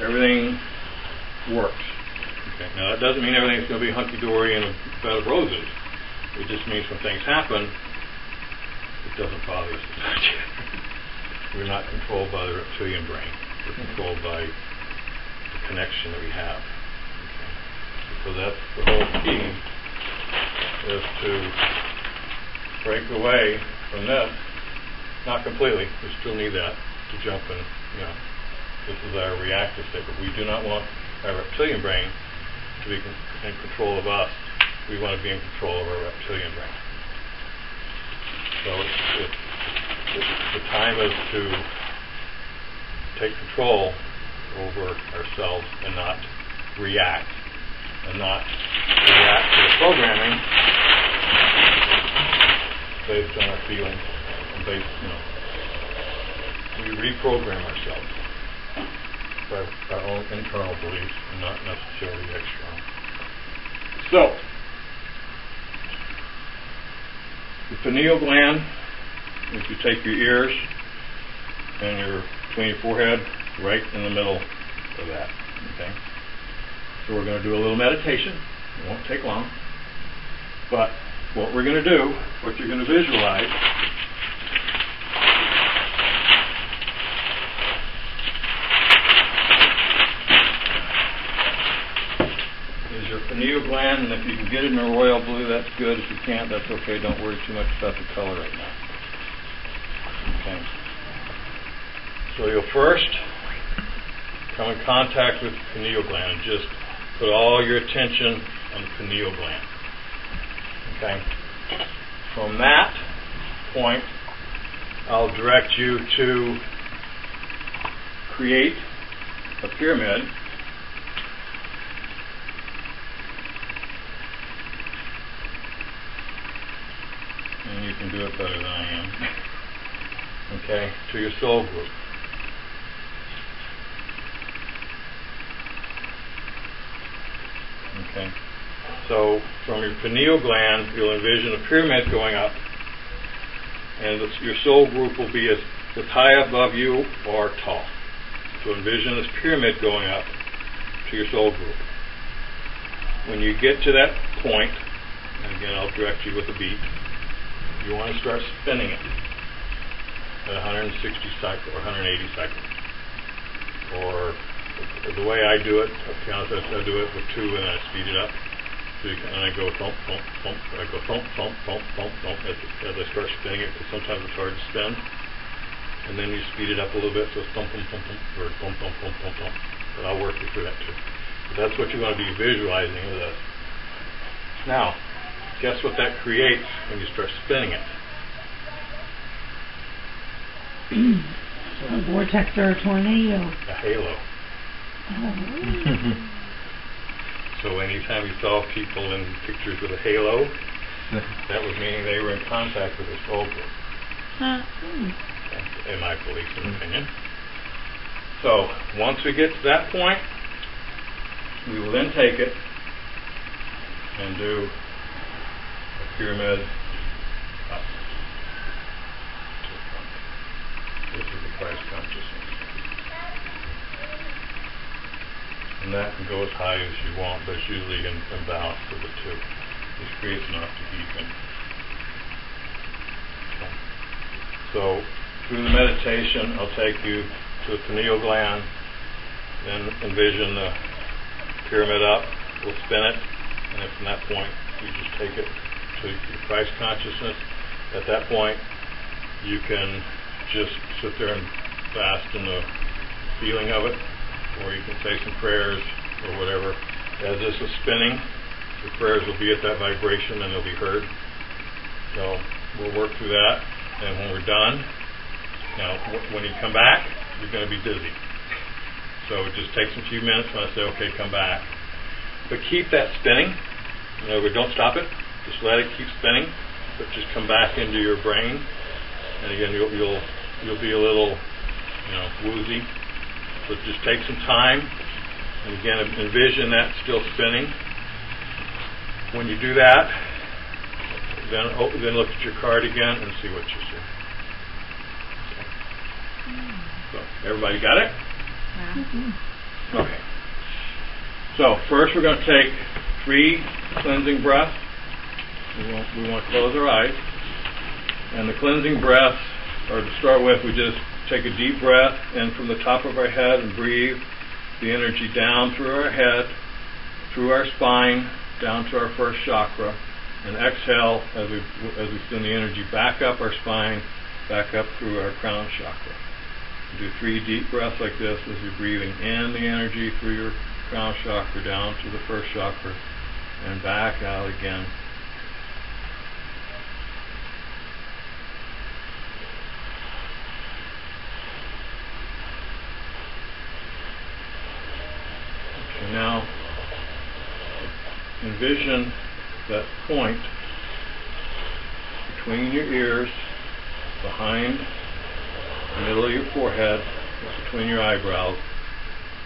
everything works. Okay. Now that doesn't mean everything's going to be hunky-dory and a bed of roses. It just means when things happen, it doesn't bother us as much. We're not controlled by the reptilian brain. We're controlled by the connection that we have. Okay. So that's the whole key, is to break away from this. Not completely. We still need that to jump in. This is our reactive state, but we do not want our reptilian brain to be in control of us. We want to be in control of our reptilian brain. So the time is to take control over ourselves and not react, to the programming based on our feelings, and we reprogram ourselves by our own internal beliefs and not necessarily external. So, the pineal gland, if you take your ears and between your forehead, right in the middle of that. Okay? So we're going to do a little meditation. It won't take long. But what we're going to do, what you're going to visualize, your pineal gland, and if you can get it in a royal blue, that's good. If you can't, that's okay. Don't worry too much about the color right now. Okay. So you'll first come in contact with the pineal gland and just put all your attention on the pineal gland. Okay. From that point, I'll direct you to create a pyramid. And you can do it better than I am. Okay, to your soul group. Okay, so from your pineal gland, you'll envision a pyramid going up, and your soul group will be as high above you or tall. So envision this pyramid going up to your soul group. When you get to that point, and again I'll direct you with a beat, you want to start spinning it at 160 cycles or 180 cycles. Or the way I do it, to be honest, I do it with 2 and then I speed it up. So and I go thump, thump, thump. I go thump, thump, thump, thump, thump as I start spinning it, because sometimes it's hard to spin. And then you speed it up a little bit, so it's thump, thump, thump, thump, or thump, thump, thump, thump, thump. But I'll work you through that too. But that's what you want to be visualizing with this. Now, guess what that creates when you start spinning it? A vortex or a tornado. A halo. Oh. So anytime you saw people in pictures with a halo, that was meaning they were in contact with their soul group. In my belief and opinion. So once we get to that point, we will then take it and do a pyramid up to the front. This is the Christ consciousness. And that can go as high as you want, but it's usually in balance with the 2. This creates enough to keep in. Okay. So through the meditation, I'll take you to the pineal gland, then envision the pyramid up, we'll spin it, and then from that point, you just take it to your Christ consciousness. At that point, you can just sit there and bask in the feeling of it, or you can say some prayers or whatever. As this is spinning, the prayers will be at that vibration and they'll be heard. So we'll work through that, and when we're done, now when you come back, you're going to be dizzy. So it just takes a few minutes when I say, okay, come back. But keep that spinning. In other words, don't stop it. Just let it keep spinning, but just come back into your brain. And again, you'll be a little, woozy. So just take some time, and again, envision that still spinning. When you do that, then look at your card again and see what you see. So, everybody got it? Yeah. Okay. So first we're going to take 3 cleansing breaths. We want to close our eyes. And the cleansing breaths, or to start with, we just take a deep breath in from the top of our head and breathe the energy down through our head, through our spine, down to our first chakra, and exhale as we send the energy back up our spine, back up through our crown chakra. Do 3 deep breaths like this as you're breathing in the energy through your crown chakra down to the first chakra, and back out again. Okay, now envision that point between your ears, behind the middle of your forehead, between your eyebrows.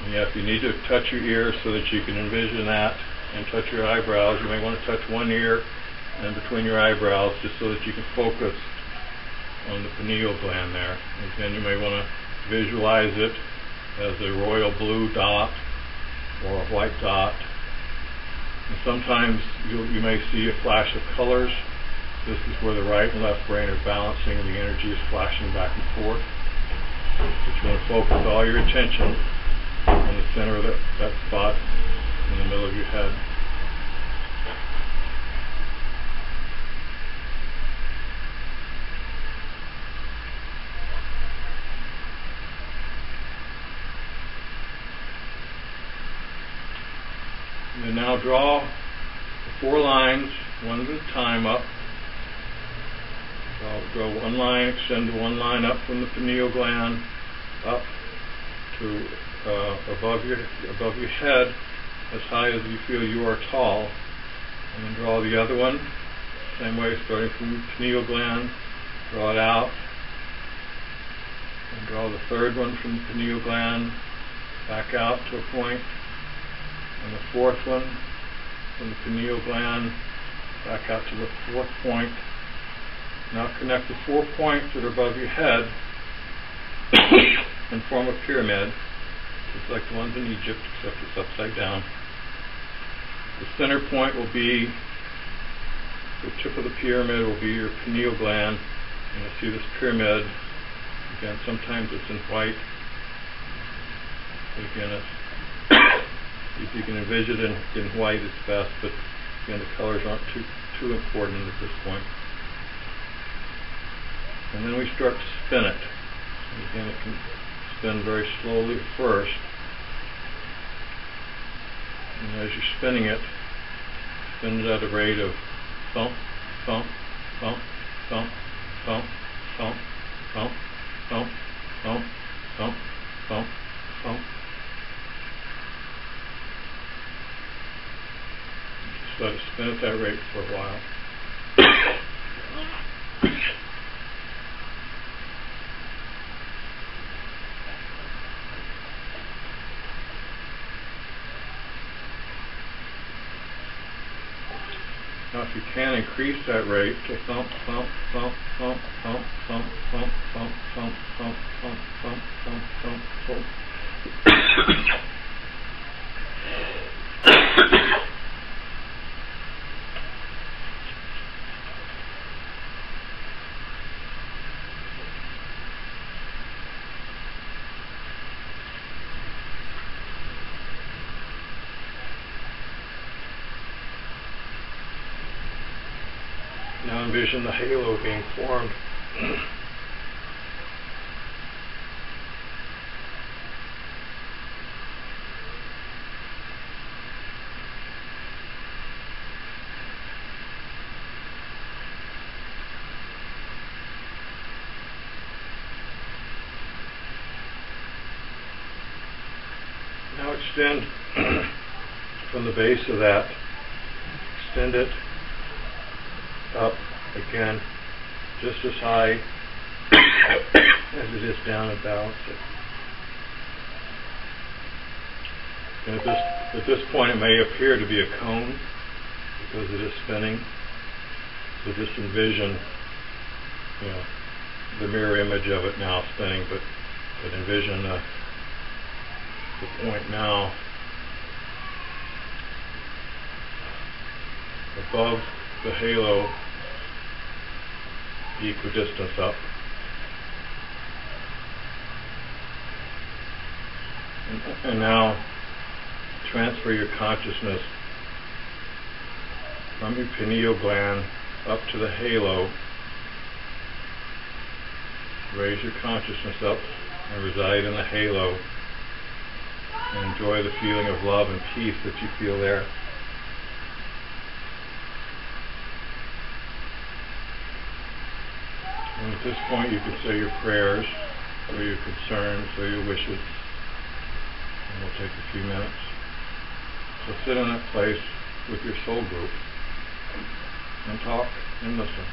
And if you need to touch your ears so that you can envision that and touch your eyebrows, you may want to touch one ear and between your eyebrows just so that you can focus on the pineal gland there. And then you may want to visualize it as a royal blue dot or a white dot. And sometimes you may see a flash of colors. This is where the right and left brain are balancing and the energy is flashing back and forth. But you want to focus all your attention on the center of that spot in the middle of your head. And now draw the 4 lines, one at a time, up. So I'll draw one line, extend one line up from the pineal gland, up, to above your head, as high as you feel you are tall, and then draw the other one, same way, starting from the pineal gland, draw it out, and draw the third one from the pineal gland, back out to a point, and the fourth one from the pineal gland, back out to the fourth point. Now connect the 4 points that are above your head and form a pyramid, just like the ones in Egypt, except it's upside down. The center point will be, the tip of the pyramid will be your pineal gland, and you'll see this pyramid. Again, sometimes it's in white, but again, if you can envision it in white, it's best, but again, the colors aren't too important at this point. And then we start to spin it. And again, it can spin very slowly at first. And as you're spinning it, spin it at a rate of thump, thump, thump, thump, thump, thump, thump, thump, thump, thump, thump, thump. Just let it spin at that rate for a while. Now, if you can increase that rate to thump, thump, thump, thump, thump, thump, thump, thump, thump, thump, thump, thump, thump, thump, thump. Now envision the halo being formed. Now extend from the base of that, extend it up again, just as high as it is down, and balance it. And at this point, it may appear to be a cone because it is spinning. So just envision, the mirror image of it now spinning, but envision the point now above the halo, equidistance up. And now transfer your consciousness from your pineal gland up to the halo. Raise your consciousness up and reside in the halo, and enjoy the feeling of love and peace that you feel there. And at this point, you can say your prayers, or your concerns, or your wishes, and we'll take a few minutes. So sit in that place with your soul group and talk and listen.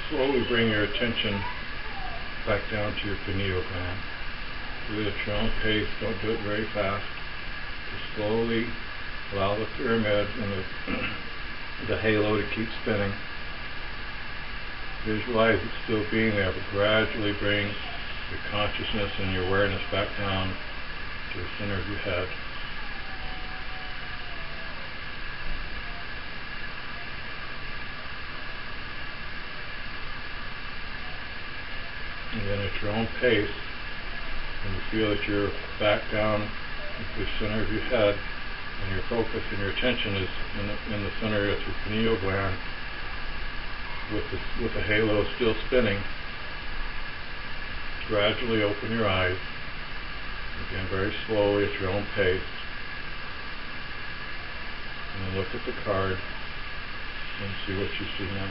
Slowly bring your attention back down to your pineal gland. Do it at your own pace. Don't do it very fast. Just slowly Allow the pyramid and the halo to keep spinning. Visualize it still being there, but gradually bring your consciousness and your awareness back down to the center of your head. And then at your own pace, when you feel that you're back down into the center of your head, and your focus and your attention is in the center of your pineal gland, with the halo still spinning, gradually open your eyes, again very slowly at your own pace, and then look at the card and see what you see now.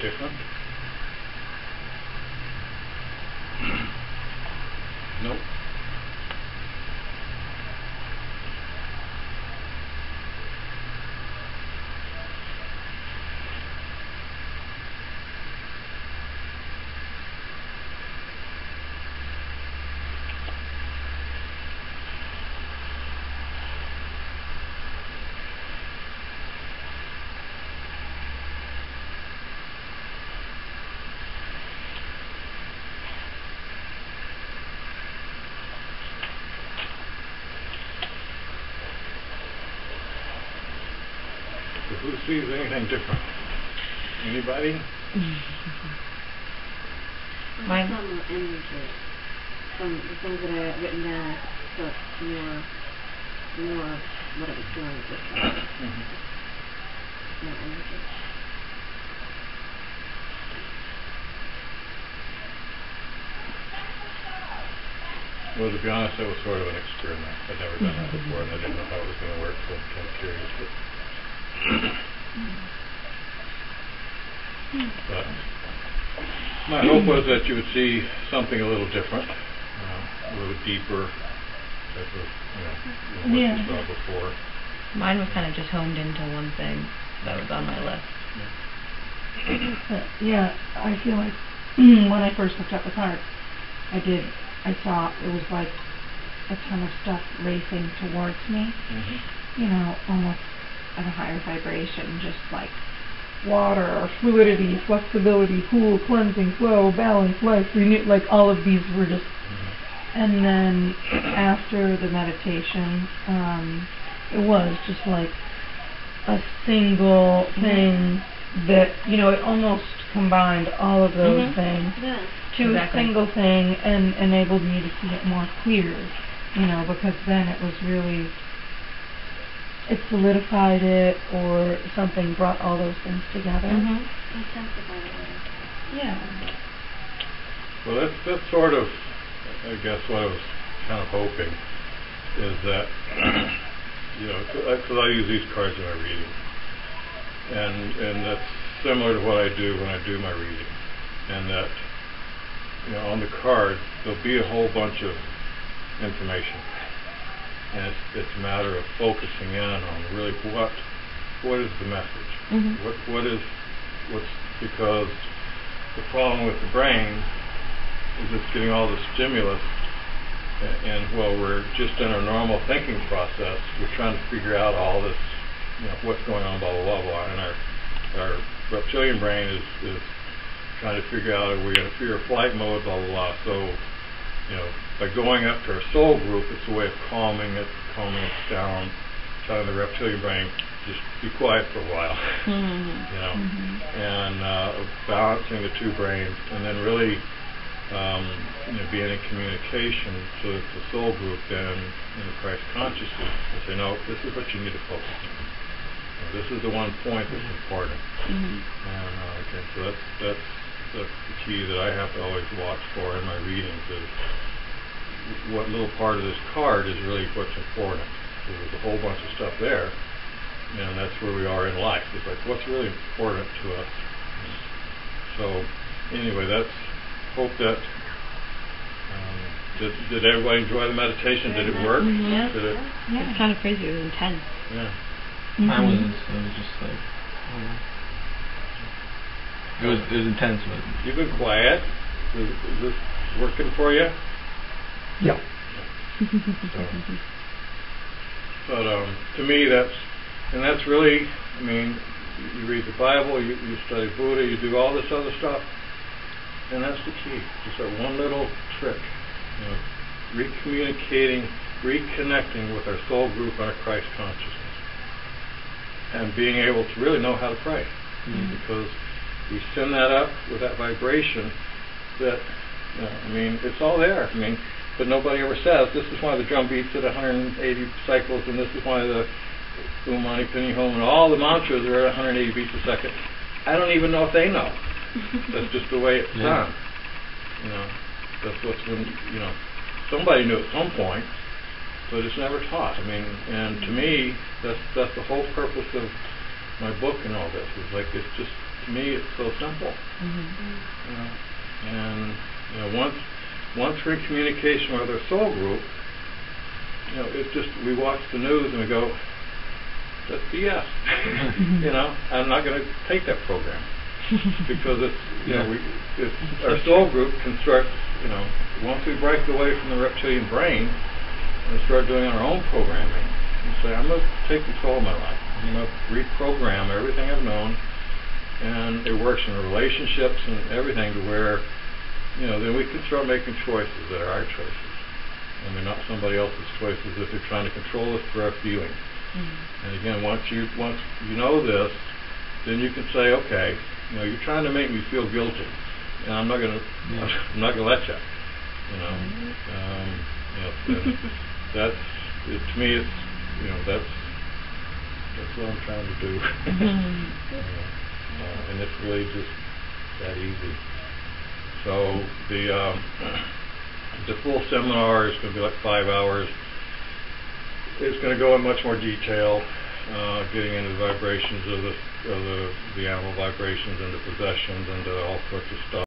Different? Nope. Who sees anything different? Anybody? Mine. Some energy from the things that I have written down. So more what I was doing with more energy. Well, to be honest, that was sort of an experiment. I'd never done that before, and I didn't know how it was going to work, so I'm kind of curious. But my hope was that you would see something a little different, a little deeper type of, than what you saw before. Mine was kind of just honed into one thing that was on my list. Yeah, I feel like when I first looked at the card, I saw it was like a ton of stuff racing towards me, almost at a higher vibration, just like water, fluidity, flexibility, cool, cleansing, flow, balance, life, renew, like all of these were just, and then after the meditation, it was just like a single thing that, it almost combined all of those things to a single thing and enabled me to see it more clear, because then it was really, it solidified it, or something brought all those things together. Yeah. Well, that's sort of, I guess, what I was kind of hoping, is that, because I use these cards in my reading, and that's similar to what I do when I do my reading, and that, on the card, there'll be a whole bunch of information. And it's a matter of focusing in on really what is the message? What's because the problem with the brain is it's getting all the stimulus and while we're just in our normal thinking process, we're trying to figure out all this, what's going on, blah, blah, blah, blah. And our reptilian brain is trying to figure out, are we in a fear or flight mode, blah, blah, blah. So, by going up to our soul group, it's a way of calming it down, telling the reptilian brain, just be quiet for a while, and balancing the two brains, and then really, being in communication so that the soul group then, in Christ consciousness, will say, no, this is what you need to focus on. This is the one point that's important. And so that's the key that I have to always watch for in my readings is what little part of this card is really what's important. So there's a whole bunch of stuff there, and that's where we are in life. It's like, what's really important to us? So anyway, that's hope that did everybody enjoy the meditation? Did it work? Yeah. Did it? Yeah. It's kind of crazy. It was intense. Yeah. I was just like, it was intense, but You've been quiet. Is this working for you? Yep. But to me, that's really, you read the Bible, you study Buddha, you do all this other stuff, and that's the key. Just that one little trick, reconnecting with our soul group and our Christ consciousness, and being able to really know how to pray, because we send that up with that vibration. That it's all there. But nobody ever says, this is why the drum beats at 180 cycles, and this is why the Om Mani Padme Hum and all the mantras are at 180 beats a second. I don't even know if they know. That's just the way it's done. That's what's been, somebody knew at some point, but it's never taught. And to me, that's the whole purpose of my book and all this. It's like, it's just, to me, it's so simple. And once we're in communication with our soul group, it's just, we watch the news and we go, that's BS. I'm not going to take that program because it's our soul group can start. Once we break away from the reptilian brain and start doing our own programming, and say, I'm going to take control of my life. I'm going to reprogram everything I've known, and it works in relationships and everything to where. Then we can start making choices that are our choices. And they're not somebody else's choices if they're trying to control us through our feelings. And again, once you know this, then you can say, okay, you're trying to make me feel guilty, and I'm not gonna let you. That's to me. It's that's what I'm trying to do. And it's really just that easy. So the full seminar is going to be like 5 hours. It's going to go in much more detail, getting into the vibrations of the animal vibrations, into possessions, into all sorts of stuff.